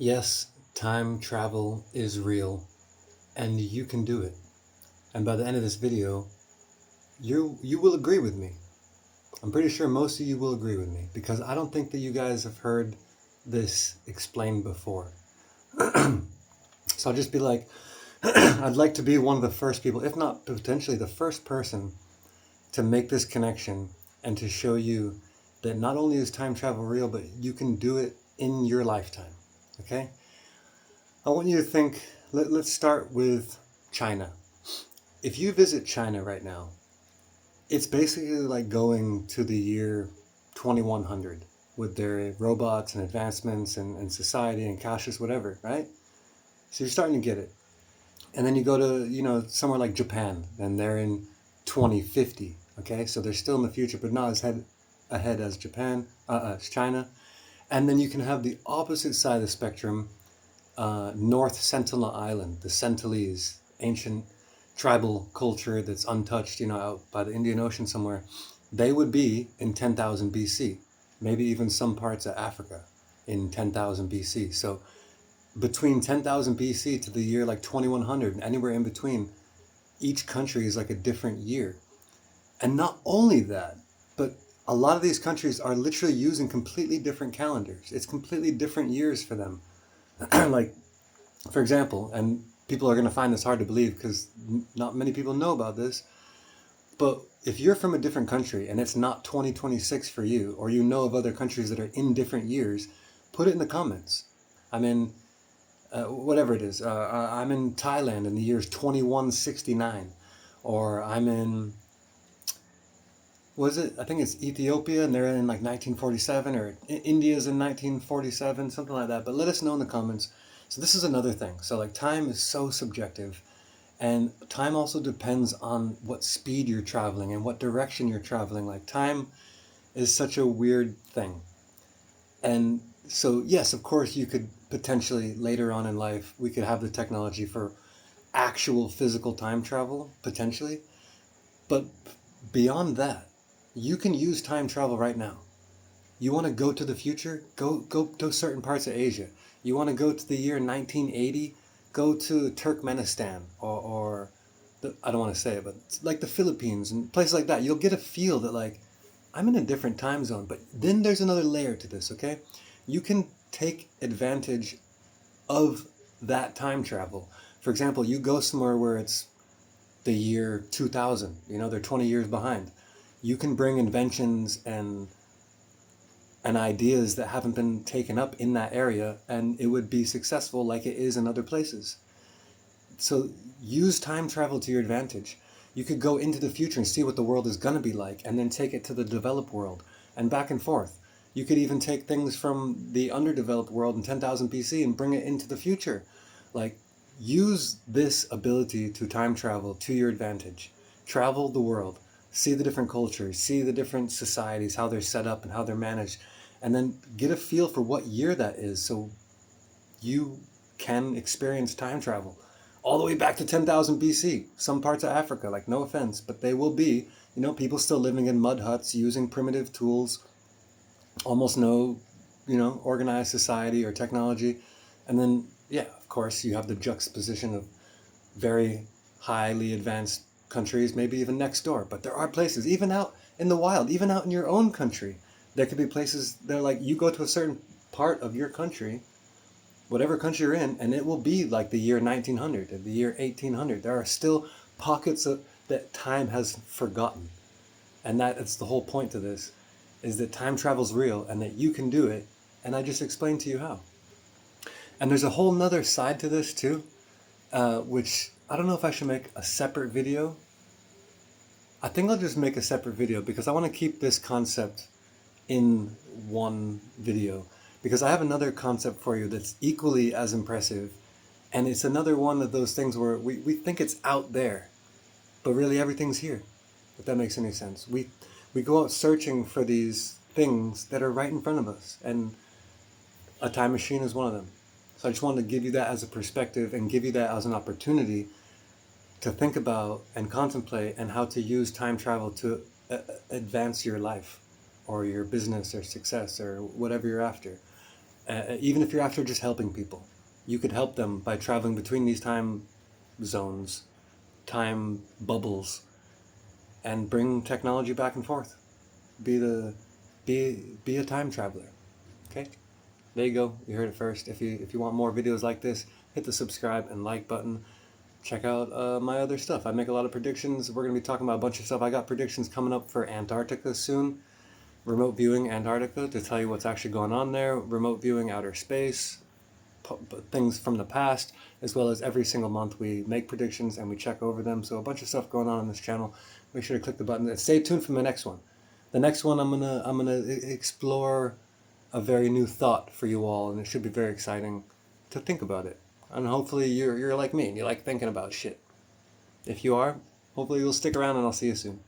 Yes, time travel is real, and you can do it. And by the end of this video, you will agree with me. I'm pretty sure most of you will agree with me because I don't think that you guys have heard this explained before. So I'll just be like, I'd like to be one of the first people, if not potentially the first person, to make this connection and to show you that not only is time travel real, but you can do it in your lifetime. Okay? I want you to think, let's start with China. If you visit China right now, it's basically like going to the year 2100 with their robots and advancements and society and cashless, whatever, right? So you're starting to get it. And then you go to, somewhere like Japan, and they're in 2050, okay? So they're still in the future, but not as ahead as as China. And then you can have the opposite side of the spectrum, North Sentinel Island, the Sentinelese, ancient tribal culture that's untouched, out by the Indian Ocean somewhere. They would be in 10,000 BC, maybe even some parts of Africa in 10,000 BC. So between 10,000 BC to the year like 2100, and anywhere in between, each country is like a different year. And not only that, but a lot of these countries are literally using completely different calendars. It's completely different years for them. Like, for example, and people are going to find this hard to believe because not many people know about this, but if you're from a different country and it's not 2026 for you, or you know of other countries that are in different years, put it in the comments. I'm in, whatever it is, I'm in Thailand and the year is 2169, or I'm in, was it? I think it's Ethiopia and they're in like 1947, or India's in 1947, something like that. But let us know in the comments. So this is another thing. So like time is so subjective, and time also depends on what speed you're traveling and what direction you're traveling. Like time is such a weird thing. And so yes, of course you could potentially later on in life, we could have the technology for actual physical time travel, potentially. But beyond that, you can use time travel right now. You want to go to the future? Go to certain parts of Asia. You want to go to the year 1980? Go to Turkmenistan or I don't want to say it, but like the Philippines and places like that. You'll get a feel that like I'm in a different time zone. But then there's another layer to this, okay? You can take advantage of that time travel. For example, you go somewhere where it's the year 2000, they're 20 years behind. You can bring inventions and ideas that haven't been taken up in that area, and it would be successful like it is in other places. So use time travel to your advantage. You could go into the future and see what the world is going to be like, and then take it to the developed world and back and forth. You could even take things from the underdeveloped world in 10,000 BC and bring it into the future. Like, use this ability to time travel to your advantage. Travel the world, see the different cultures, see the different societies, how they're set up and how they're managed, and then get a feel for what year that is so you can experience time travel all the way back to 10,000 BC. Some parts of Africa, like, no offense, but they will be, people still living in mud huts using primitive tools, almost no, organized society or technology. And then, yeah, of course, you have the juxtaposition of very highly advanced countries, maybe even next door. But there are places, even out in the wild, even out in your own country, there could be places that are like, you go to a certain part of your country, whatever country you're in, and it will be like the year 1900 or the year 1800. There are still pockets of that time has forgotten. And that's the whole point to this, is that time travel's real and that you can do it. And I just explained to you how. And there's a whole nother side to this too, which I don't know if I should make a separate video. I think I'll just make a separate video because I want to keep this concept in one video, because I have another concept for you that's equally as impressive. And it's another one of those things where we think it's out there, but really everything's here, if that makes any sense. We go out searching for these things that are right in front of us, and a time machine is one of them. So I just wanted to give you that as a perspective and give you that as an opportunity to think about and contemplate and how to use time travel to advance your life or your business or success or whatever you're after. Even if you're after just helping people, you could help them by traveling between these time zones, time bubbles, and bring technology back and forth. Be the be a time traveler. Okay? There you go. You heard it first. If you want more videos like this, hit the subscribe and like button. Check out my other stuff. I make a lot of predictions. We're going to be talking about a bunch of stuff. I got predictions coming up for Antarctica soon. Remote viewing Antarctica to tell you what's actually going on there. Remote viewing outer space. Things from the past, as well as every single month we make predictions and we check over them. So a bunch of stuff going on this channel. Make sure to click the button and stay tuned for the next one. The next one I'm gonna explore a very new thought for you all, and it should be very exciting to think about it. And hopefully you're like me and you like thinking about shit. If you are, hopefully you'll stick around and I'll see you soon.